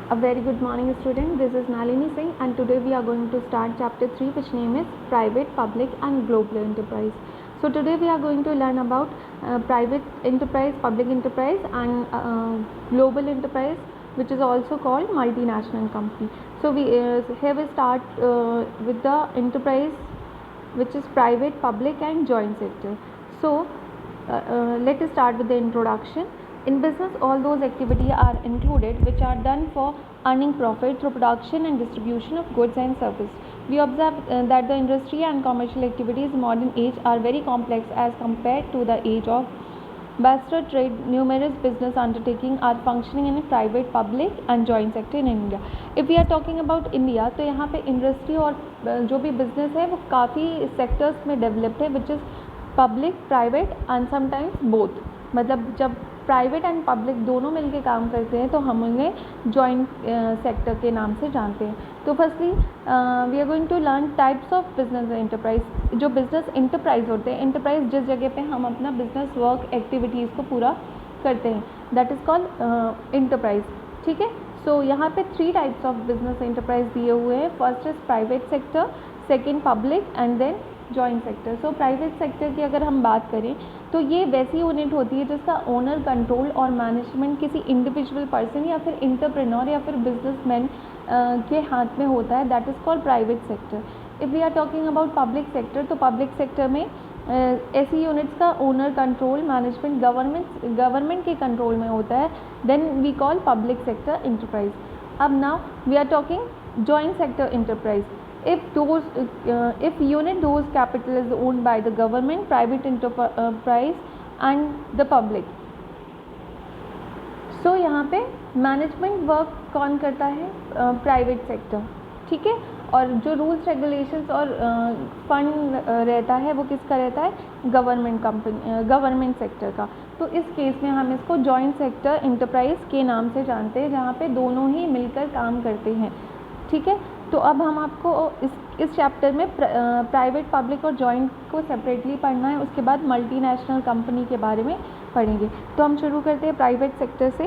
A very good morning student, this is Nalini Singh and today we are going to start chapter 3 which name is private, public and global enterprise. So today we are going to learn about private enterprise, public enterprise and global enterprise, which is also called multinational company. So here we start with the enterprise which is private, public and joint sector. So let us start with the introduction. In business, all those activities are included which are done for earning profit through production and distribution of goods and services. We observe that the industry and commercial activities in modern age are very complex as compared to the age of bachelor trade. Numerous business undertakings are functioning in private, public and joint sector in India. If we are talking about India, तो यहाँ पे industry और जो भी business है वो काफ़ी sectors में डेवलप्ड है, which is public, private and sometimes both. मतलब जब प्राइवेट एंड पब्लिक दोनों मिलके काम करते हैं तो हम उन्हें जॉइंट सेक्टर के नाम से जानते हैं. तो firstly we are going to learn types of business enterprise. जो बिजनेस एंटरप्राइज होते हैं, एंटरप्राइज जिस जगह पे हम अपना बिजनेस वर्क एक्टिविटीज़ को पूरा करते हैं, दैट इज़ कॉल्ड एंटरप्राइज. ठीक है. सो यहाँ पे 3 टाइप्स ऑफ बिजनेस एंटरप्राइज दिए हुए हैं. First is private sector, second public and then joint sector. So private sector की अगर हम बात करें तो ये वैसी यूनिट होती है जिसका ओनर, कंट्रोल और मैनेजमेंट किसी इंडिविजुअल पर्सन या फिर इंटरप्रेन्योर या फिर बिजनेसमैन के हाथ में होता है. That is called private sector. If we are talking about public sector, तो पब्लिक सेक्टर में ऐसी यूनिट्स का ओनर, कंट्रोल, मैनेजमेंट गवर्नमेंट के कंट्रोल में होता है. Then we call public sector enterprise. अब now we are talking joint sector enterprise. If unit whose capital is owned by the government, private enterprise and the public. So यहाँ पे management work कौन करता है? Private sector. ठीक है. और जो रूल्स, रेगुलेशंस और फंड रहता है वो किसका रहता है? गवर्नमेंट सेक्टर का. तो इस केस में हम इसको जॉइंट सेक्टर इंटरप्राइज के नाम से जानते हैं, जहाँ पे दोनों ही मिलकर काम करते हैं. ठीक है. तो अब हम आपको इस चैप्टर में प्राइवेट, पब्लिक और जॉइंट को सेपरेटली पढ़ना है. उसके बाद मल्टीनेशनल कंपनी के बारे में पढ़ेंगे. तो हम शुरू करते हैं प्राइवेट सेक्टर से.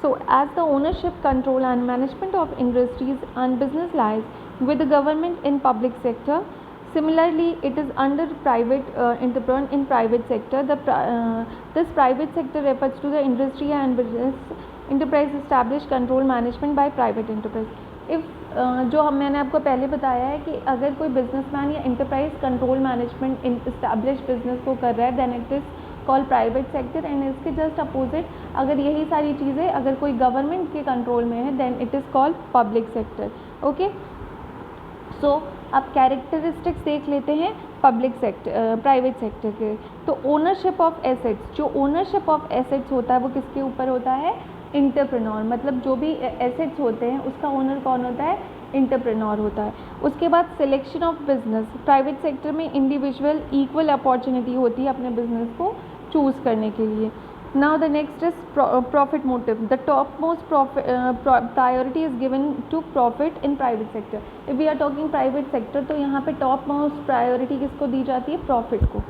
So as the ownership, control and management of industries and business lies with the government in public sector. Similarly, it is under private enterprise in private sector. This private sector refers to the industry and business enterprise established control management by private enterprise. If जो मैंने आपको पहले बताया है कि अगर कोई businessman या enterprise control management establish business को कर रहा है, then it is called private sector. And इसके जस्ट अपोजिट अगर यही सारी चीज़ें अगर कोई गवर्नमेंट के कंट्रोल में है, then it is called public sector. Okay. So अब कैरेक्टरिस्टिक्स देख लेते हैं पब्लिक सेक्टर, प्राइवेट सेक्टर के. तो ओनरशिप ऑफ एसेट्स, जो ओनरशिप ऑफ एसेट्स होता है वो किसके ऊपर होता है? इंटरप्रेन्योर. मतलब जो भी एसेट्स होते हैं उसका ओनर कौन होता है? इंटरप्रेन्योर होता है. उसके बाद selection of business. Private sector में इंडिविजुअल इक्वल अपॉर्चुनिटी होती है अपने बिजनेस को चूज़ करने के लिए. Now the next is profit motive. The topmost priority is given to profit in private sector. If we are talking private sector, तो यहाँ पे topmost priority किसको दी जाती है? Profit को.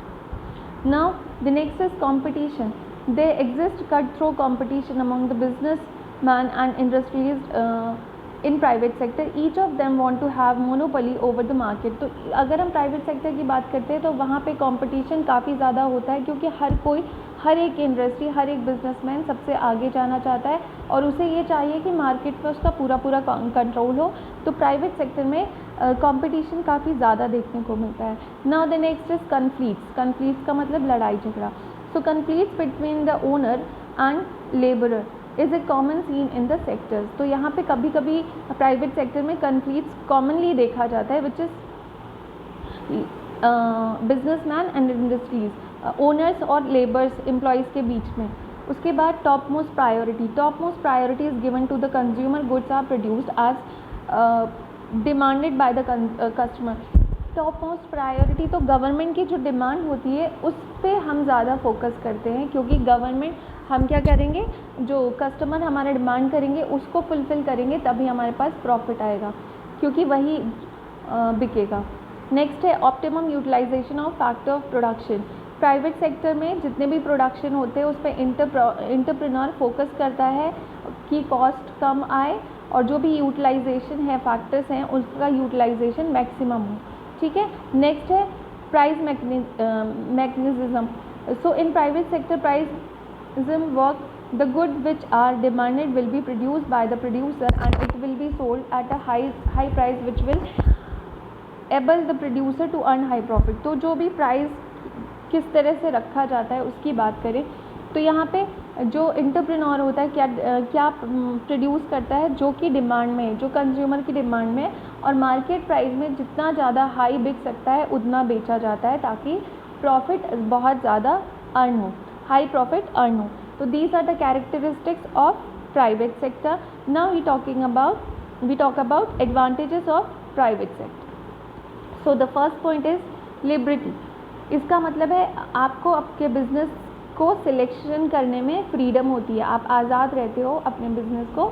Now the next is competition. There exists cutthroat competition among the businessmen and industries in private sector. Each of them want to have monopoly over the market. तो अगर हम प्राइवेट सेक्टर की बात करते हैं तो वहाँ पे कंपटीशन काफ़ी ज़्यादा होता है, क्योंकि हर एक इंडस्ट्री, हर एक बिजनेसमैन सबसे आगे जाना चाहता है और उसे ये चाहिए कि मार्केट में उसका पूरा कंट्रोल हो. तो प्राइवेट सेक्टर में कंपटीशन काफ़ी ज़्यादा देखने को मिलता है. Now the next is conflicts. Conflicts का मतलब लड़ाई झगड़ा. So conflicts between the owner and labourer is a common scene in the sectors. तो यहाँ पे कभी कभी प्राइवेट सेक्टर में कन्फ्लिक्ट्स कॉमनली देखा जाता है, which is businessman and industries, owners और लेबर्स, एम्प्लॉयज़ के बीच में. उसके बाद top most priority is given to the consumer. Goods are produced as demanded by the customer. Top most priority तो गवर्नमेंट की जो डिमांड होती है उस पर हम ज़्यादा फोकस करते हैं, क्योंकि गवर्नमेंट हम क्या करेंगे, जो कस्टमर हमारा डिमांड करेंगे उसको फुलफ़िल करेंगे, तभी हमारे पास प्रॉफिट आएगा, क्योंकि वही बिकेगा. नेक्स्ट है optimum utilisation of factor of production. Private sector में जितने भी प्रोडक्शन होते हैं उस पर इंटरप्रेन्योर फोकस करता है कि कॉस्ट कम आए और जो भी यूटिलाइजेशन है फैक्टर्स हैं उसका यूटिलाइजेशन मैक्सिमम हो, ठीक है। नेक्स्ट है price mechanism. So in private sector prices work, the good which are demanded will be produced by the producer and it will be sold at a high price which will able the producer to earn high profit। तो जो भी price किस तरह से रखा जाता है उसकी बात करें तो यहाँ पे जो एंटरप्रेन्योर होता है क्या प्रोड्यूस करता है जो कि डिमांड में है, जो कंज्यूमर की डिमांड में है, और मार्केट प्राइस में जितना ज़्यादा हाई बिक सकता है उतना बेचा जाता है ताकि प्रॉफिट बहुत ज़्यादा अर्न हो, हाई प्रॉफिट अर्न हो। So these are the characteristics of private sector. Now we talk about advantages of private sector. So the first point is liberty. इसका मतलब है आपको आपके बिजनेस को सिलेक्शन करने में फ्रीडम होती है, आप आज़ाद रहते हो अपने बिजनेस को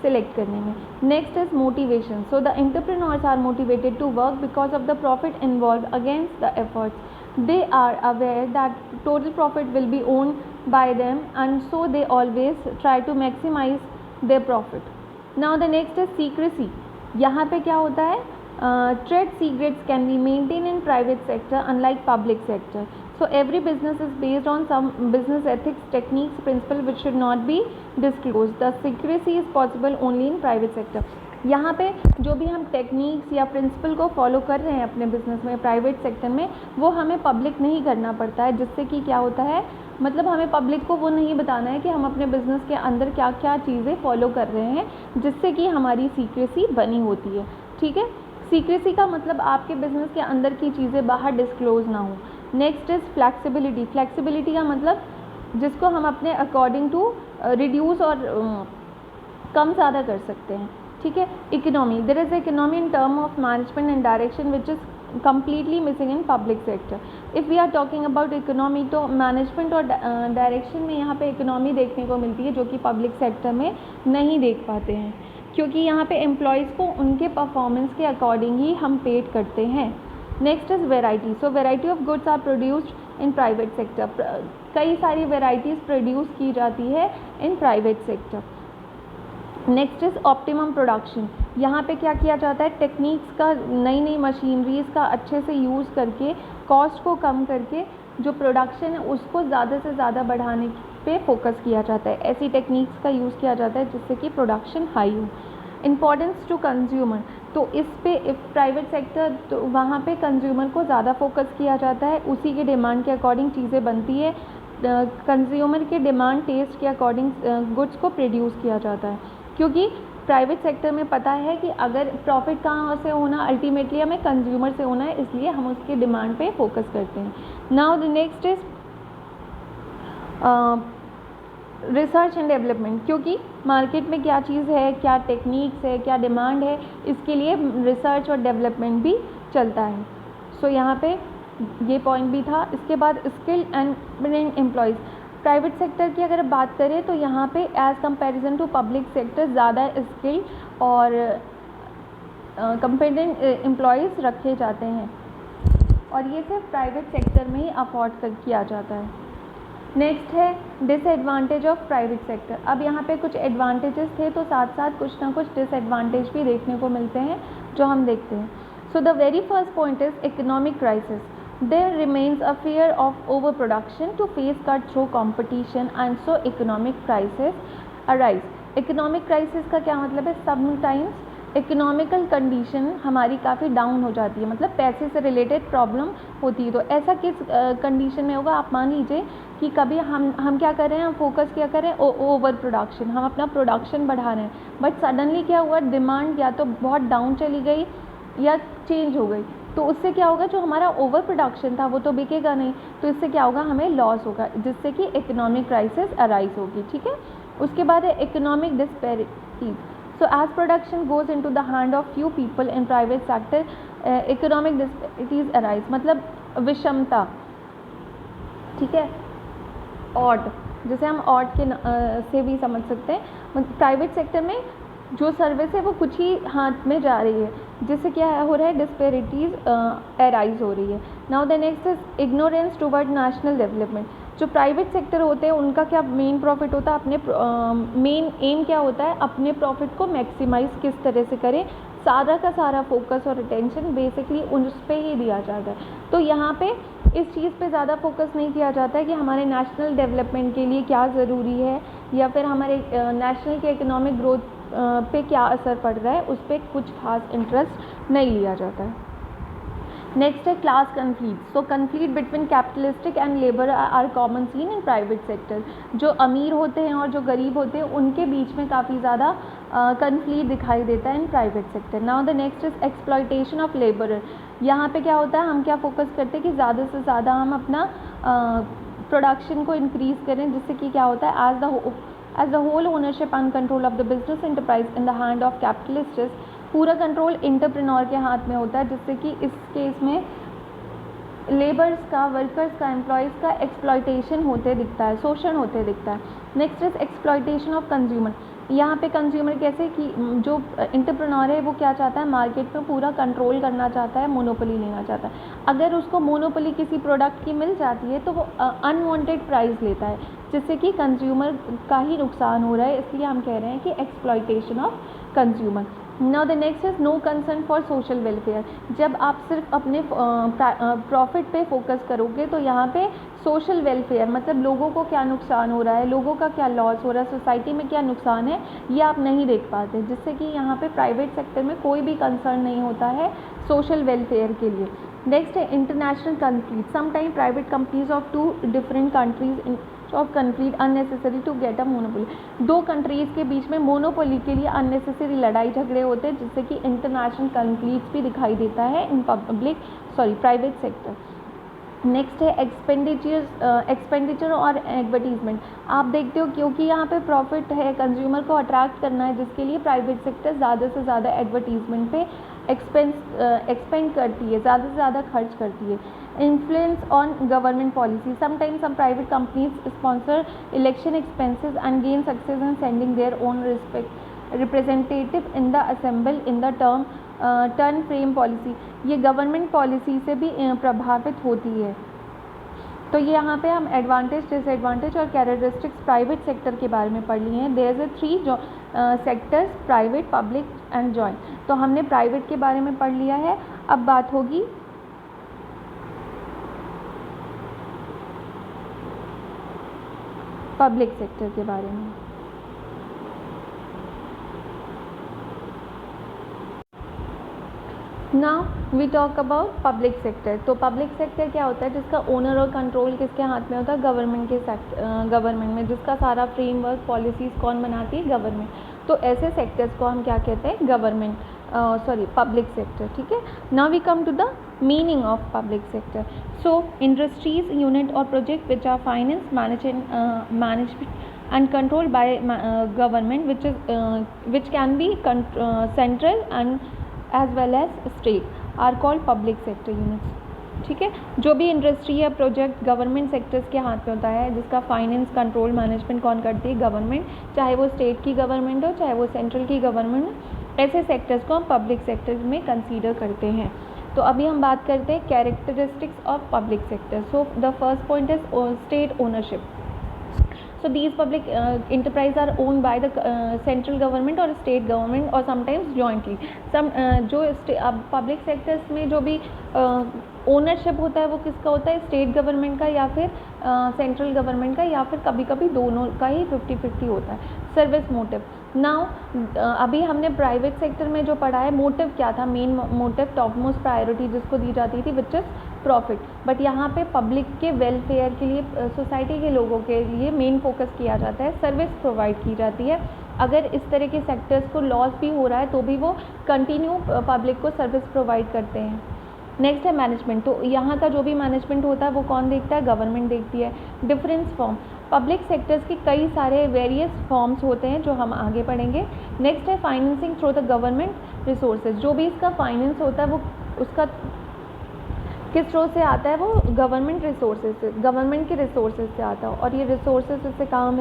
सिलेक्ट करने में। Next is motivation. So the entrepreneurs are motivated to work because of the profit involve against the efforts. They are aware that total profit will be owned by them and so they always try to maximize their profit. Now the next is secrecy. यहाँ पे क्या होता है, trade secrets can be maintained in private sector unlike public sector. So every business is based on some business ethics, techniques, principle which should not be disclosed. The secrecy is possible only in private sector. यहाँ पे जो भी हम techniques या principal को follow कर रहे हैं अपने बिजनेस में प्राइवेट सेक्टर में वो हमें पब्लिक नहीं करना पड़ता है, जिससे कि क्या होता है, मतलब हमें पब्लिक को वो नहीं बताना है कि हम अपने बिजनेस के अंदर क्या क्या चीज़ें फॉलो कर रहे हैं, जिससे कि हमारी सीक्रेसी बनी होती है, ठीक है। सीक्रेसी का मतलब आपके बिजनेस के अंदर की चीज़ें बाहर डिस्क्लोज ना हो। Next is flexibility. फ्लैक्सिबिलिटी का मतलब जिसको हम अपने अकॉर्डिंग टू रिड्यूस और कम ज़्यादा कर सकते हैं, ठीक है। Economy, there is economy in term of management and direction which is completely missing in public sector. If we are talking about economy तो मैनेजमेंट और डायरेक्शन में यहाँ पे इकोनॉमी देखने को मिलती है जो कि पब्लिक सेक्टर में नहीं देख पाते हैं, क्योंकि यहाँ पे एम्प्लॉयज़ को उनके परफॉर्मेंस के अकॉर्डिंग ही हम पेड करते हैं। Next is variety. So variety of goods are produced in private sector. कई सारी वेराइटीज़ प्रोड्यूस की जाती है in private sector. Next is optimum production. यहाँ पे क्या किया जाता है, टेक्निक्स का, नई नई मशीनरीज़ का अच्छे से यूज़ करके कॉस्ट को कम करके जो प्रोडक्शन है उसको ज़्यादा से ज़्यादा बढ़ाने पे फोकस किया जाता है। ऐसी टेक्निक्स का यूज़ किया जाता है जिससे कि प्रोडक्शन हाई हो। इम्पॉर्टेंस टू कंज्यूमर, तो इस पे प्राइवेट सेक्टर तो वहाँ पे कंज्यूमर को ज़्यादा फोकस किया जाता है, उसी के डिमांड के अकॉर्डिंग चीज़ें बनती है, कंज्यूमर के डिमांड टेस्ट के अकॉर्डिंग गुड्स को प्रोड्यूस किया जाता है, क्योंकि प्राइवेट सेक्टर में पता है कि अगर प्रॉफिट कहाँ से होना, अल्टीमेटली हमें कंज्यूमर से होना है, इसलिए हम उसके डिमांड पे फोकस करते हैं। Now the next is research and development, क्योंकि मार्केट में क्या चीज़ है, क्या टेक्निक्स है, क्या डिमांड है, इसके लिए रिसर्च और डेवलपमेंट भी चलता है। सो यहाँ पे ये पॉइंट भी था। इसके बाद skilled and competent employees. Private sector की अगर बात करें तो यहाँ पे as comparison to public sector ज़्यादा स्किल्ड और कॉम्पिटेंट एम्प्लॉयज़ रखे जाते हैं, और ये सिर्फ प्राइवेट सेक्टर में ही अफोर्ड किया जाता है। नेक्स्ट है डिसएडवांटेज ऑफ प्राइवेट सेक्टर। अब यहाँ पे कुछ एडवांटेजेस थे तो साथ साथ कुछ ना कुछ डिसएडवांटेज भी देखने को मिलते हैं जो हम देखते हैं। So the very first point is economic crisis. There remains a fear of overproduction to face cut through competition and so economic crisis arise. Economic crisis का क्या मतलब है, sometimes इकोनॉमिकल कंडीशन हमारी काफ़ी डाउन हो जाती है, मतलब पैसे से रिलेटेड प्रॉब्लम होती है। तो ऐसा किस कंडीशन में होगा, आप मान लीजिए कि कभी हम क्या कर रहे हैं, हम फोकस क्या कर रहे हैं, ओवर प्रोडक्शन, हम अपना प्रोडक्शन बढ़ा रहे हैं, बट सडनली क्या हुआ, डिमांड या तो बहुत डाउन चली गई या चेंज हो गई, तो उससे क्या होगा, जो हमारा ओवर प्रोडक्शन था वो तो बिकेगा नहीं, तो इससे क्या होगा, हमें लॉस होगा, जिससे कि इकोनॉमिक क्राइसिस अराइज होगी, ठीक है। उसके बाद है economic disparities. So as production goes into the hand of few people in private sector economic disparities arise, मतलब विषमता, ठीक है। ऑड, जैसे हम ऑड के से भी समझ सकते हैं, प्राइवेट सेक्टर में जो सर्विस है वो कुछ ही हाथ में जा रही है, जिससे क्या हो रहा है, डिस्पैरिटीज़ अराइज हो रही है। Now the next is ignorance toward national development. जो प्राइवेट सेक्टर होते हैं उनका क्या मेन प्रॉफिट होता है, अपने मेन एम क्या होता है, अपने प्रॉफिट को मैक्सिमाइज़ किस तरह से करें, सारा का सारा फोकस और अटेंशन बेसिकली उस पर ही दिया जाता है। तो यहाँ पे इस चीज़ पे ज़्यादा फोकस नहीं किया जाता है कि हमारे नेशनल डेवलपमेंट के लिए क्या ज़रूरी है या फिर हमारे नेशनल के इकोनॉमिक ग्रोथ पे क्या असर पड़ रहा है, उस पर कुछ खास इंटरेस्ट नहीं लिया जाता है। नेक्स्ट है class conflict. So conflict between capitalistic and labour are common scene in private sector. जो अमीर होते हैं और जो गरीब होते हैं उनके बीच में काफ़ी ज़्यादा कन्फ्लिक्ट दिखाई देता है in private sector. Now the next is exploitation of labourer. यहाँ पे क्या होता है, हम क्या फोकस करते हैं कि ज़्यादा से ज़्यादा हम अपना प्रोडक्शन को इंक्रीज़ करें, जिससे कि क्या होता है as the whole ownership and control of the business enterprise in the hand of capitalist. पूरा कंट्रोल इंटरप्रेन्योर के हाथ में होता है, जिससे कि इस केस में लेबर्स का, वर्कर्स का, एम्प्लॉयज़ का एक्सप्लॉयटेशन होते दिखता है, शोषण होते दिखता है। Next is exploitation of consumer. यहाँ पे कंज्यूमर कैसे कि जो इंटरप्रेन्योर है वो क्या चाहता है, मार्केट में पूरा कंट्रोल करना चाहता है, मोनोपोली लेना चाहता है। अगर उसको मोनोपोली किसी प्रोडक्ट की मिल जाती है तो वो अनवांटेड प्राइस लेता है, जिससे कि कंज्यूमर का ही नुकसान हो रहा है। इसलिए हम कह रहे हैं कि exploitation of consumer. Now the next is no concern for social welfare. जब आप सिर्फ अपने प्रॉफिट पे फोकस करोगे तो यहाँ पे सोशल वेलफेयर मतलब लोगों को क्या नुकसान हो रहा है, लोगों का क्या लॉस हो रहा है, सोसाइटी में क्या नुकसान है, ये आप नहीं देख पाते, जिससे कि यहाँ पे प्राइवेट सेक्टर में कोई भी कंसर्न नहीं होता है सोशल वेलफेयर के लिए। नेक्स्ट है international conflict. Sometime private companies of two different countries of conflict unnecessary to get a monopoly. दो कंट्रीज़ के बीच में मोनोपोली के लिए अननेसेसरी लड़ाई झगड़े होते हैं, जिससे कि इंटरनेशनल कन्फ्लिक्ट भी दिखाई देता है इन प्राइवेट सेक्टर। नेक्स्ट है एक्सपेंडिचर और एडवर्टीजमेंट। आप देखते हो क्योंकि यहाँ पे प्रॉफिट है, कंज्यूमर को अट्रैक्ट करना है, जिसके लिए प्राइवेट सेक्टर ज़्यादा से ज़्यादा एडवर्टीजमेंट पे एक्सपेंड करती है, ज़्यादा से ज़्यादा खर्च करती है। Influence on government policy. Sometimes some private companies sponsor election expenses and gain success in sending their own representative in the assembly in the turn frame policy. ये गवर्नमेंट पॉलिसी से भी प्रभावित होती है। तो ये यहाँ पे हम एडवांटेज, डिसएडवांटेज और कैरेक्टरिस्टिक्स प्राइवेट सेक्टर के बारे में पढ़ लिए हैं। There is 3 sectors, private, public and joint. तो हमने प्राइवेट के बारे में पढ़ लिया है। अब बात होगी पब्लिक सेक्टर के बारे में। Now we talk about public sector. तो पब्लिक सेक्टर क्या होता है, जिसका ओनर और कंट्रोल किसके हाथ में होता है, गवर्नमेंट में, जिसका सारा फ्रेमवर्क पॉलिसीज़ कौन बनाती है, गवर्नमेंट। तो ऐसे सेक्टर्स को हम क्या कहते हैं, पब्लिक सेक्टर। ठीक है। Now we come to the meaning of public sector. So industries, unit और project which are finance, management and controlled by government, which can be central and as well as state are called public sector units। ठीक है। जो भी industry या project government sectors के हाथ में होता है, जिसका फाइनेंस, कंट्रोल, मैनेजमेंट कौन करती है, गवर्नमेंट, चाहे वो स्टेट की गवर्नमेंट हो चाहे वो सेंट्रल की गवर्नमेंट हो, ऐसे सेक्टर्स को हम पब्लिक सेक्टर्स में कंसीडर करते हैं। तो अभी हम बात करते हैं characteristics of public sector. So the first point is state ownership. So these public enterprise are owned by the central government or state government or sometimes jointly. जो पब्लिक सेक्टर्स में जो भी ओनरशिप होता है वो किसका होता है, स्टेट गवर्नमेंट का या फिर सेंट्रल गवर्नमेंट का, या फिर कभी कभी दोनों का ही 50-50 होता है। Service motive. नाउ अभी हमने प्राइवेट सेक्टर में जो पढ़ा है, मोटिव क्या था, main motive, top most priority जिसको दी जाती थी, विच इज़ प्रॉफिट। बट यहाँ पे पब्लिक के वेलफेयर के लिए, सोसाइटी के लोगों के लिए मेन फोकस किया जाता है, सर्विस प्रोवाइड की जाती है। अगर इस तरह के सेक्टर्स को लॉस भी हो रहा है तो भी वो कंटिन्यू पब्लिक को सर्विस प्रोवाइड करते हैं। नेक्स्ट है मैनेजमेंट। तो यहाँ का जो भी मैनेजमेंट होता है वो कौन देखता है, गवर्नमेंट देखती है। डिफरेंस फॉर्म, पब्लिक सेक्टर्स के कई सारे वेरियस फॉर्म्स होते हैं जो हम आगे पढ़ेंगे। नेक्स्ट है financing through the government resources. जो भी इसका फाइनेंस होता है वो उसका किस स्रोत से आता है, वो गवर्नमेंट रिसोर्सेज से, गवर्नमेंट के रिसोर्सेज से आता है। और ये रिसोर्सेज इससे कहाँ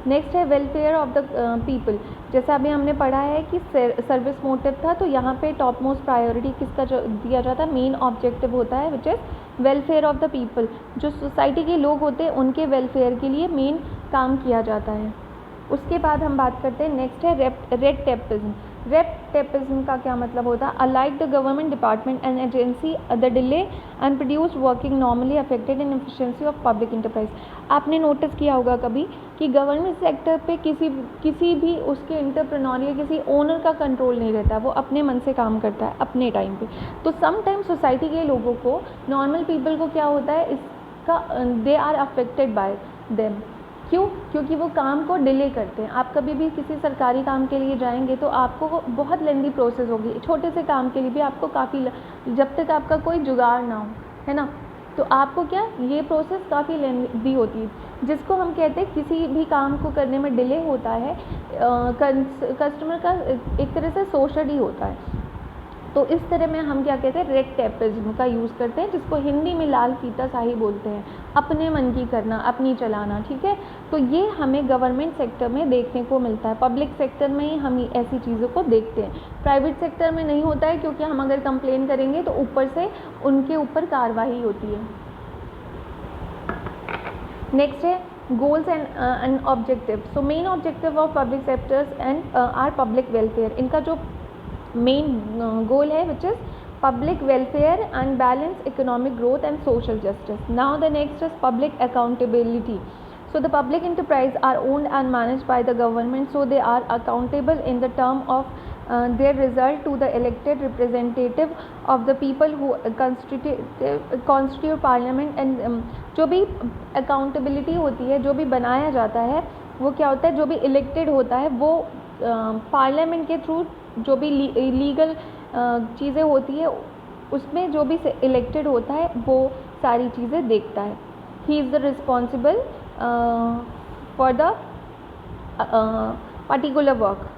नेक्स्ट है वेलफेयर ऑफ द पीपल। जैसा अभी हमने पढ़ा है कि सर्विस मोटिव था, तो यहाँ पे टॉप मोस्ट प्रायोरिटी किसका दिया जाता है, मेन ऑब्जेक्टिव होता है which is welfare of the people. जो सोसाइटी के लोग होते हैं उनके वेलफेयर के लिए मेन काम किया जाता है। उसके बाद हम बात करते हैं, नेक्स्ट है रेड टेपिज्म। रेड टेपिज्म का क्या मतलब होता है, alike the government department and agency the delay and produce working normally affected in efficiency of public enterprise. आपने नोटिस किया होगा कभी कि गवर्नमेंट सेक्टर पे किसी भी उसके इंटरप्रेन्योर या किसी ओनर का कंट्रोल नहीं रहता, वो अपने मन से काम करता है अपने टाइम पे। तो सम टाइम सोसाइटी के लोगों को, नॉर्मल पीपल को क्या होता है, इसका they are affected by them. क्यों? क्योंकि वो काम को डिले करते हैं। आप कभी भी किसी सरकारी काम के लिए जाएंगे तो आपको बहुत लेंदी प्रोसेस होगी, छोटे से काम के लिए भी आपको काफ़ी, जब तक आपका कोई जुगाड़ ना हो, है ना, तो आपको क्या, ये प्रोसेस काफ़ी लेंदी होती है, जिसको हम कहते हैं किसी भी काम को करने में डिले होता है, कस्टमर का एक तरह से शोषण ही होता है। तो इस तरह में हम क्या कहते हैं, रेड टेपिज्म का यूज़ करते हैं, जिसको हिंदी में लाल फीताशाही बोलते हैं, अपने मन की करना, अपनी चलाना, ठीक है। तो ये हमें गवर्नमेंट सेक्टर में देखने को मिलता है, पब्लिक सेक्टर में ही हम ऐसी चीज़ों को देखते हैं। प्राइवेट सेक्टर में नहीं होता है, क्योंकि हम अगर कंप्लेन करेंगे तो ऊपर से उनके ऊपर कार्रवाई होती है। नेक्स्ट है goals and objective. So main objective of public sectors and are public welfare. इनका जो मेन गोल है which is public welfare and balance economic growth and social justice. Now the next is public accountability. So the public enterprise are owned and managed by the government, so they are accountable in the term of their result to the elected representative of the people who constitute parliament and जो भी accountability होती है, जो भी बनाया जाता है, वो क्या होता है, जो भी elected होता है वो पार्लियामेंट के थ्रू जो भी लीगल चीज़ें होती है उसमें जो भी इलेक्टेड होता है वो सारी चीज़ें देखता है। He is the responsible for the particular work.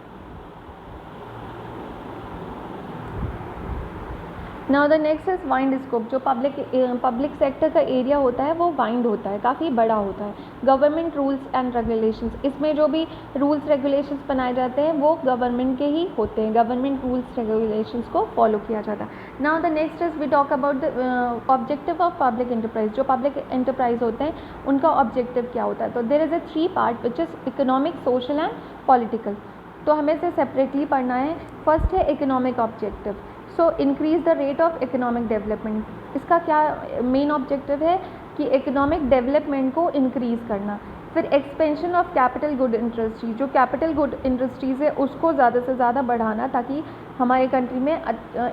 Now the next is wide scope. जो पब्लिक सेक्टर का एरिया होता है वो वाइड होता है, काफ़ी बड़ा होता है। गवर्नमेंट रूल्स एंड रेगुलेशंस, इसमें जो भी रूल्स रेगुलेशंस बनाए जाते हैं वो गवर्नमेंट के ही होते हैं, गवर्नमेंट रूल्स रेगुलेशंस को फॉलो किया जाता है। Now the next is we talk about the objective of public enterprise. जो पब्लिक एंटरप्राइज होते हैं उनका ऑब्जेक्टिव क्या होता है, तो there is a 3 part which is economic, social and political. तो हमें इसे सेपरेटली पढ़ना है। फर्स्ट है economic objective. So increase the rate of economic development. इसका क्या मेन ऑब्जेक्टिव है कि इकोनॉमिक डेवलपमेंट को इंक्रीज़ करना। फिर expansion of capital good industry, जो कैपिटल गुड इंडस्ट्रीज़ है उसको ज़्यादा से ज़्यादा बढ़ाना ताकि हमारे कंट्री में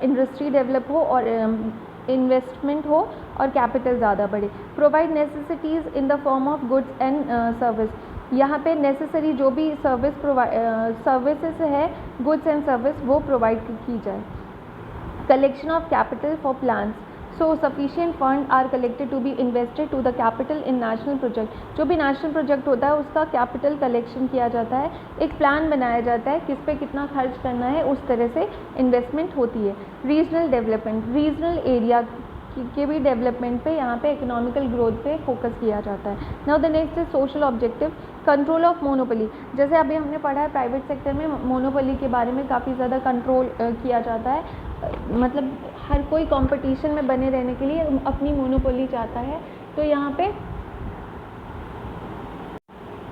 इंडस्ट्री डेवलप हो और इन्वेस्टमेंट हो और कैपिटल ज़्यादा बढ़े। Provide necessities in the form of goods and service. यहाँ पे नेसेसरी जो भी सर्विसेज है, गुड्स एंड सर्विस, वो प्रोवाइड की जाए। Collection of capital for plans. So sufficient fund are collected to be invested to the capital in national project. जो भी नेशनल प्रोजेक्ट होता है उसका कैपिटल कलेक्शन किया जाता है, एक प्लान बनाया जाता है किस पे कितना खर्च करना है, उस तरह से इन्वेस्टमेंट होती है। रीजनल डेवलपमेंट, रीजनल एरिया के भी डेवलपमेंट पे, यहाँ पे इकोनॉमिकल ग्रोथ पे फोकस किया जाता है। Now the next is social objective, control of monopoly. जैसे अभी हमने पढ़ा है प्राइवेट सेक्टर में मोनोपोली के बारे में काफ़ी ज़्यादा कंट्रोल किया जाता है, मतलब हर कोई कंपटीशन में बने रहने के लिए अपनी मोनोपोली चाहता है। तो यहाँ पे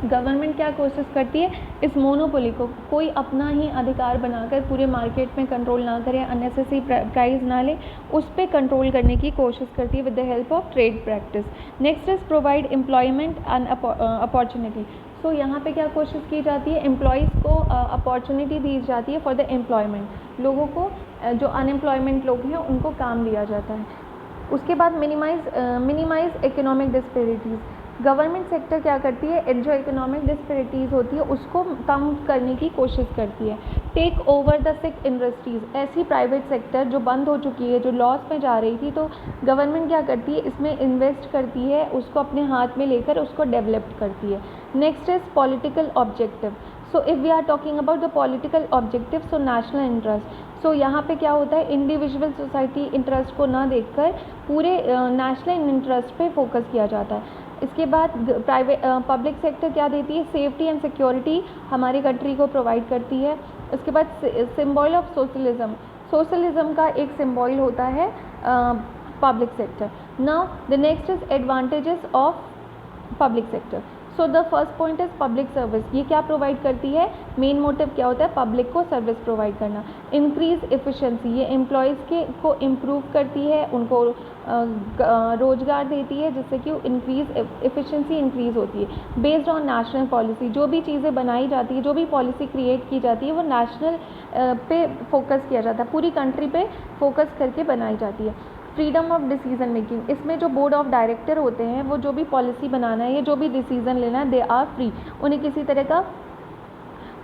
गवर्नमेंट क्या कोशिश करती है, इस मोनोपोली को कोई अपना ही अधिकार बनाकर पूरे मार्केट में कंट्रोल ना करे, अननेसेसरी प्राइस ना ले, उस पर कंट्रोल करने की कोशिश करती है with the help of trade practice. Next is provide employment and opportunity. So यहाँ पे क्या कोशिश की जाती है, एम्प्लॉयज़ को अपॉर्चुनिटी दी जाती है फॉर द एम्प्लॉयमेंट। लोगों को जो अनएम्प्लॉयमेंट लोग हैं उनको काम दिया जाता है। उसके बाद minimise economic disparities. Government sector क्या करती है, जो इकोनॉमिक डिस्पेरिटीज़ होती है उसको कम करने की कोशिश करती है। Take over the sick industries, ऐसी प्राइवेट सेक्टर जो बंद हो चुकी है, जो लॉस में जा रही थी, तो गवर्नमेंट क्या करती है, इसमें इन्वेस्ट करती है, उसको अपने हाथ में लेकर उसको डेवलप करती है। Next is political objective. So if we are talking about the political objective, so national interest. So यहाँ पे क्या होता है, इंडिविजुअल सोसाइटी इंटरेस्ट को ना देखकर पूरे नेशनल इंटरेस्ट पे फोकस किया जाता है। इसके बाद प्राइवेट पब्लिक सेक्टर क्या देती है, सेफ्टी एंड सिक्योरिटी हमारी कंट्री को प्रोवाइड करती है। उसके बाद सिंबल ऑफ सोशलिज्म, सोशलिज्म का एक सिंबल होता है public sector. Now the next is advantages of public sector. So the first point is public service, ये क्या प्रोवाइड करती है, मेन मोटिव क्या होता है, पब्लिक को सर्विस प्रोवाइड करना। इंक्रीज एफिशिएंसी, ये एम्प्लॉयज़ के को इम्प्रूव करती है, उनको रोजगार देती है, जिससे कि इंक्रीज एफिशिएंसी इंक्रीज होती है। बेस्ड ऑन नेशनल पॉलिसी, जो भी चीज़ें बनाई जाती है, जो भी पॉलिसी क्रिएट की जाती है, वो नेशनल पे फोकस किया जाता है, पूरी कंट्री पे फोकस करके बनाई जाती है। फ्रीडम ऑफ डिसीजन मेकिंग, इसमें जो बोर्ड ऑफ डायरेक्टर होते हैं वो जो भी पॉलिसी बनाना है या जो भी डिसीजन लेना है, दे आर फ्री, उन्हें किसी तरह का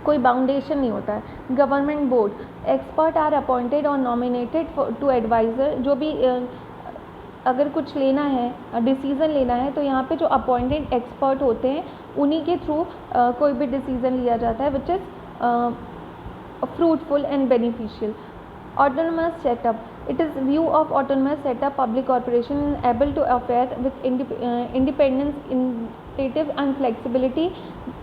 कोई बाउंडेशन नहीं होता है। Government board, expert are appointed और नॉमिनेटेड टू एडवाइज़र, जो भी अगर कुछ लेना है, डिसीज़न लेना है, तो यहाँ पे जो अपॉइंटेड एक्सपर्ट होते हैं उन्हीं के थ्रू कोई भी डिसीज़न लिया जाता है, which is fruitful and beneficial. Autonomous setup, it is view of autonomous setup, public corporation able to operate with independence, initiative and flexibility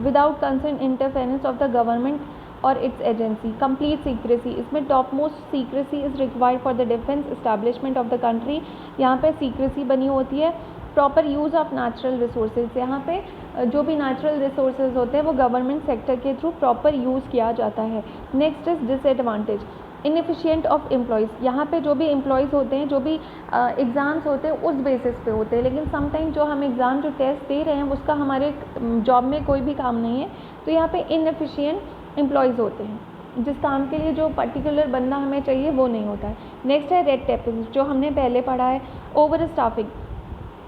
without concern interference of the government or its agency. Complete secrecy, इसमें topmost secrecy is required for the defense establishment of the country, यहाँ पे secrecy बनी होती है। Proper use of natural resources, यहाँ पे जो भी नेचुरल रिसोर्सेज होते हैं वो गवर्नमेंट सेक्टर के थ्रू प्रॉपर यूज़ किया जाता है। Next is disadvantage, inefficient of employees, यहाँ पे जो भी एम्प्लॉयज़ होते हैं, जो भी एग्ज़ाम्स होते हैं उस बेसिस पे होते हैं, लेकिन समटाइम जो हम एग्ज़ाम जो टेस्ट दे रहे हैं उसका हमारे जॉब में कोई भी काम नहीं है, तो यहाँ पे इनएफिशिएंट एम्प्लॉयज़ होते हैं, जिस काम के लिए जो पर्टिकुलर बंदा हमें चाहिए वो नहीं होता है। नेक्स्ट है रेड टेपिंग, जो हमने पहले पढ़ा है। ओवर स्टाफिंग,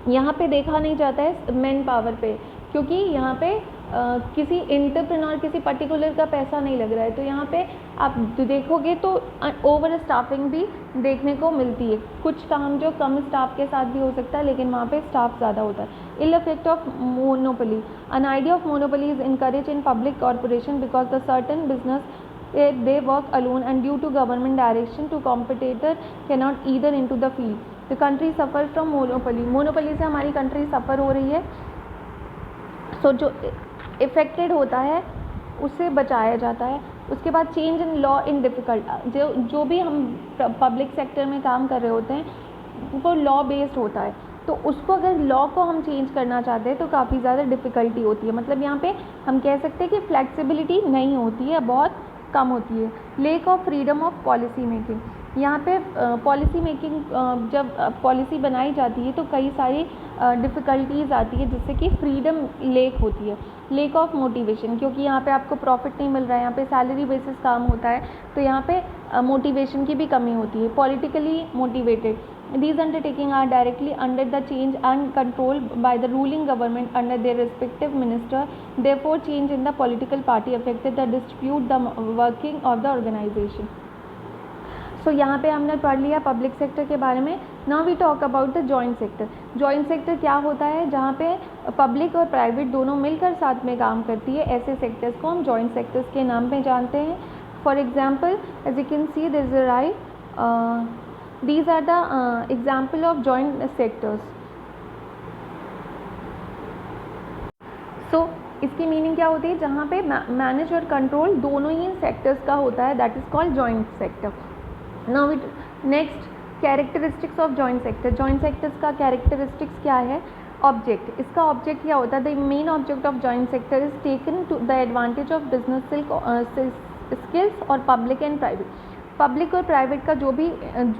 यहाँ पे देखा नहीं जाता है मैन पावर पे, क्योंकि यहाँ पे किसी एंटरप्रेन्योर, किसी पर्टिकुलर का पैसा नहीं लग रहा है, तो यहाँ पे आप देखोगे तो ओवर स्टाफिंग भी देखने को मिलती है। कुछ काम जो कम स्टाफ के साथ भी हो सकता है, लेकिन वहाँ पे स्टाफ ज़्यादा होता है। Ill effect of monopoly, an idea of monopoly is encourage in public corporation because the certain business they work alone and due to government direction to competitor cannot either into the field. The country suffer from monopoly, monopoly से हमारी country सफ़र हो रही है। सो जो affected होता है उससे बचाया जाता है। उसके बाद change in law in difficult, जो भी हम पब्लिक सेक्टर में काम कर रहे होते हैं वो लॉ बेस्ड होता है, तो उसको अगर लॉ को हम चेंज करना चाहते हैं तो काफ़ी ज़्यादा डिफ़िकल्टी होती है। मतलब यहाँ पे हम कह सकते हैं कि फ्लेक्सिबिलिटी नहीं होती है, बहुत कम होती है। Lake of freedom of policy making, यहाँ पे पॉलिसी मेकिंग जब पॉलिसी बनाई जाती है तो कई सारी डिफ़िकल्टीज़ आती है, जिससे कि फ्रीडम लेक होती है। लेक ऑफ मोटिवेशन, क्योंकि यहाँ पे आपको प्रॉफिट नहीं मिल रहा है, यहाँ पे सैलरी बेसिस काम होता है, तो यहाँ पे मोटिवेशन की भी कमी होती है। Politically motivated, these undertaking are directly under the change and control by the ruling government under their respective minister, therefore change in the political party affected the dispute the working of the organization. So यहाँ पे हमने पढ़ लिया public sector के बारे में। Now we talk about the joint sector. Joint sector क्या होता है, जहाँ पे पब्लिक और प्राइवेट दोनों मिलकर साथ में काम करती है, ऐसे सेक्टर्स को हम जॉइंट सेक्टर्स के नाम पे जानते हैं। For example as you can see this is right, these are the example of joint sectors. So इसकी मीनिंग क्या होती है, जहाँ पे मैनेज और कंट्रोल दोनों ही सेक्टर्स का होता है, that is called joint sector. Now next characteristics of joint sector. Joint sectors का कैरेक्टरिस्टिक्स क्या है, ऑब्जेक्ट, इसका ऑब्जेक्ट क्या होता है, the main object of joint sector is taken to the advantage of business skills और पब्लिक एंड प्राइवेट। पब्लिक और private का जो भी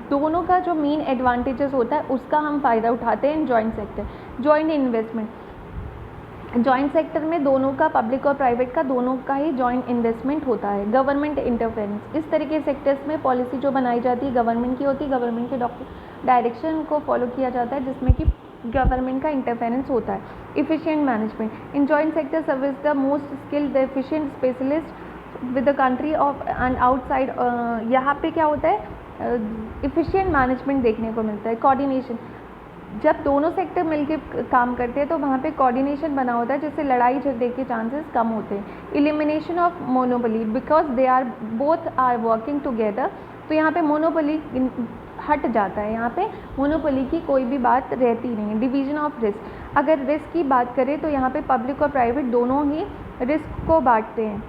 दोनों का जो मेन एडवांटेजेस होता है उसका हम फ़ायदा उठाते हैं in joint sector. Joint investment, joint sector में दोनों का, पब्लिक और प्राइवेट का, दोनों का ही जॉइंट इन्वेस्टमेंट होता है। गवर्नमेंट इंटरफेरेंस, इस तरह के सेक्टर्स में पॉलिसी जो बनाई जाती है गवर्नमेंट की होती है, गवर्नमेंट के डायरेक्शन को फॉलो किया जाता है, जिसमें कि गवर्नमेंट का इंटरफेरेंस होता है। Efficient management, in joint sector service the most skilled the efficient specialist with the country of and outside. यहाँ पे क्या होता है, इफिशिएंट मैनेजमेंट देखने को मिलता है। कोऑर्डिनेशन, जब दोनों सेक्टर मिलके काम करते हैं तो वहाँ पे कोऑर्डिनेशन बना होता है, जिससे लड़ाई झगड़े के चांसेस कम होते हैं। Elimination of monopoly, because they are both are working together, तो यहाँ पे मोनोपोली हट जाता है, यहाँ पे मोनोपोली की कोई भी बात रहती नहीं है। डिवीजन ऑफ रिस्क, अगर रिस्क की बात करें तो यहाँ पे पब्लिक और प्राइवेट दोनों ही रिस्क को बांटते हैं।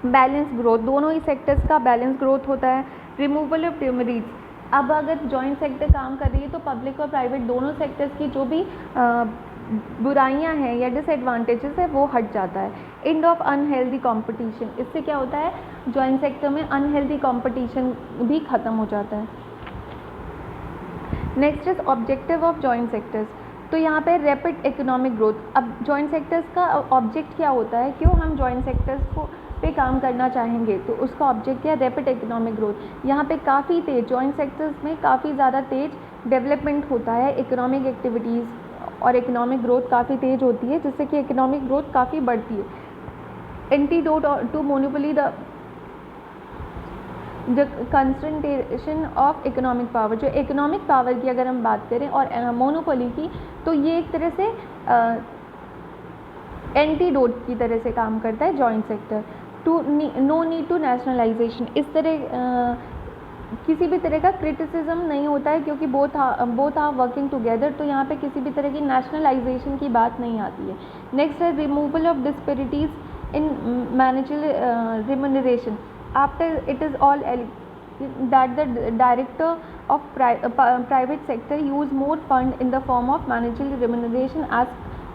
बैलेंस ग्रोथ, दोनों ही सेक्टर्स का बैलेंस ग्रोथ होता है। रिमूवल ऑफ डिमेरिट्स, अब अगर जॉइंट सेक्टर काम कर रही है तो पब्लिक और प्राइवेट दोनों सेक्टर्स की जो भी बुराइयां हैं या डिसएडवांटेजेस है वो हट जाता है। एंड ऑफ अनहेल्दी कंपटीशन, इससे क्या होता है, जॉइंट सेक्टर में अनहेल्दी कंपटीशन भी ख़त्म हो जाता है। Next is objective of joint sectors, तो यहाँ पे रैपिड इकोनॉमिक ग्रोथ। अब जॉइंट सेक्टर्स का ऑब्जेक्ट क्या होता है, क्यों हम जॉइंट सेक्टर्स को पे काम करना चाहेंगे, तो उसका ऑब्जेक्ट क्या है, रैपिड इकोनॉमिक ग्रोथ। यहाँ पे काफ़ी तेज जॉइंट सेक्टर्स में काफ़ी ज़्यादा तेज डेवलपमेंट होता है, इकोनॉमिक एक्टिविटीज़ और इकोनॉमिक ग्रोथ काफ़ी तेज होती है, जिससे कि इकोनॉमिक ग्रोथ काफ़ी बढ़ती है। Antidote to monopoly, the concentration of economic power, जो इकोनॉमिक पावर की अगर हम बात करें और मोनोपोली की, तो ये एक तरह से एंटीडोट की तरह से काम करता है joint sector. To no need to nationalisation, इस तरह किसी भी तरह का क्रिटिसिज्म नहीं होता है, क्योंकि बोथ आर वर्किंग टुगेदर, तो यहाँ पे किसी भी तरह की नेशनलाइजेशन की बात नहीं आती है। नेक्स्ट है removal of disparities in managerial remuneration, after it is all that the director of private sector use more fund in the form of managerial remuneration as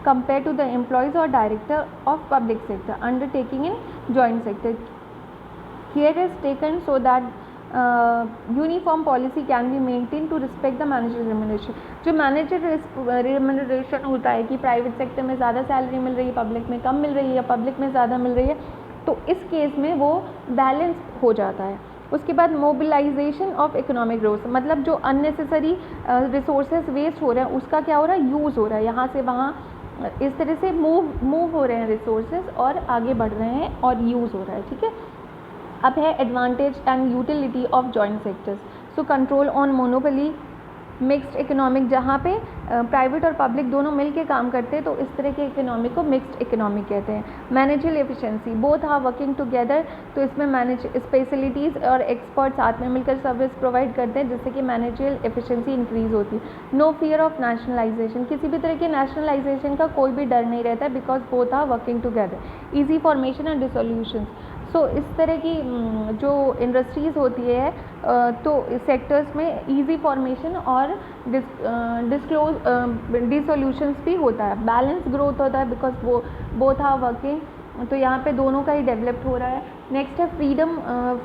compared to the employees or director of public sector undertaking in joint sector. Care is taken so that uniform policy can be maintained to respect the managerial remuneration. जो manager remuneration होता है कि private sector में ज़्यादा salary मिल रही है, public में कम मिल रही है, या पब्लिक में ज़्यादा मिल रही है, तो इस केस में वो बैलेंस हो जाता है। उसके बाद मोबिलाइजेशन ऑफ इकोनॉमिक ग्रोथ, मतलब जो अननेसेसरी रिसोर्सेज वेस्ट हो रहे हैं उसका क्या हो रहा है, यूज़ हो रहा है, यहाँ से वहाँ इस तरह से मूव हो रहे हैं रिसोर्सेज और आगे बढ़ रहे हैं और यूज़ हो रहा है, ठीक है। अब है advantage and utility of joint sectors, so control on monopoly, mixed economic, जहाँ पे प्राइवेट और पब्लिक दोनों मिल के काम करते हैं तो इस तरह के इकोनॉमिक को मिक्स्ड इकोनॉमिक कहते हैं। Managerial efficiency, both are working together, तो इसमें मैनेज स्पेशलिटीज़ और एक्सपर्ट साथ में मिलकर सर्विस प्रोवाइड करते हैं, जिससे कि मैनेजरियल एफिशिएंसी इंक्रीज़ होती है। नो फियर ऑफ नेशनलाइजेशन, किसी भी तरह के नेशनलाइजेशन का कोई भी डर नहीं रहता है, because both are working together. Easy formation and dissolution, so इस तरह की जो इंडस्ट्रीज़ होती है तो सेक्टर्स में इजी फॉर्मेशन और डिसोल्यूशंस भी होता है। बैलेंस ग्रोथ होता है बिकॉज वो बोथ आर वर्किंग, तो यहाँ पे दोनों का ही डेवलप हो रहा है। नेक्स्ट है फ्रीडम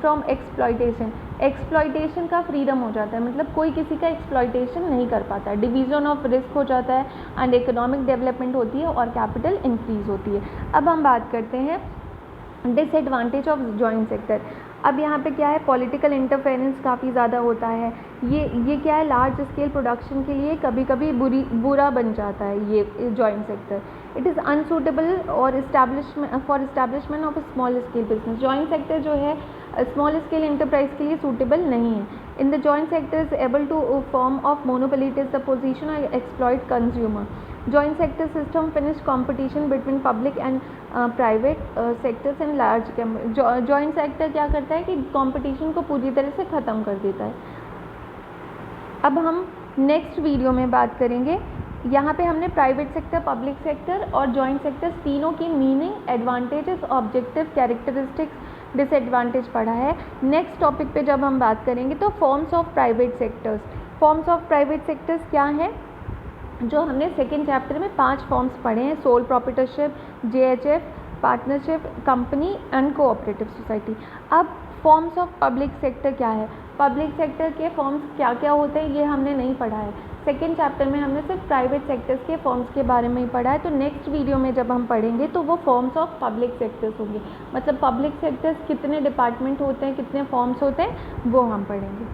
फ्रॉम एक्सप्लॉयटेशन, एक्सप्लॉयटेशन का फ्रीडम हो जाता है, मतलब कोई किसी का एक्सप्लॉयटेशन नहीं कर पाता है। डिवीज़न ऑफ रिस्क हो जाता है एंड इकोनॉमिक डेवलपमेंट होती है और कैपिटल इंक्रीज़ होती है। अब हम बात करते हैं डिसएडवांटेज ऑफ जॉइंट सेक्टर। अब यहाँ पे क्या है, पॉलिटिकल इंटरफेरेंस काफ़ी ज़्यादा होता है। ये क्या है, लार्ज स्केल प्रोडक्शन के लिए कभी कभी बुरा बन जाता है ये joint sector. It is unsuitable और establishment of small scale business, joint sector जो है स्मॉल स्केल इंटरप्राइज के लिए सूटेबल नहीं है। In the joint sector is able to form of monopoly, it is the position और exploit consumer. Joint sector system finish competition between public and private sectors and large. Joint sector क्या करता है कि competition को पूरी तरह से ख़त्म कर देता है। अब हम नेक्स्ट वीडियो में बात करेंगे, यहाँ पे हमने प्राइवेट सेक्टर, पब्लिक सेक्टर और जॉइंट सेक्टर तीनों की meaning, advantages, objective, characteristics, disadvantage पढ़ा है। नेक्स्ट टॉपिक पे जब हम बात करेंगे तो forms of private sectors. Forms of private sectors क्या हैं, जो हमने सेकेंड चैप्टर में 5 फॉर्म्स पढ़े हैं, sole proprietorship, JHF, partnership, company and cooperative society. अब फॉर्म्स ऑफ पब्लिक सेक्टर क्या है, पब्लिक सेक्टर के फॉर्म्स क्या क्या होते हैं ये हमने नहीं पढ़ा है। सेकेंड चैप्टर में हमने सिर्फ प्राइवेट सेक्टर्स के फॉर्म्स के बारे में ही पढ़ा है, तो नेक्स्ट वीडियो में जब हम पढ़ेंगे तो वो फॉर्म्स ऑफ पब्लिक सेक्टर्स होंगे, मतलब पब्लिक सेक्टर्स कितने डिपार्टमेंट होते हैं, कितने फॉर्म्स होते हैं, वो हम पढ़ेंगे।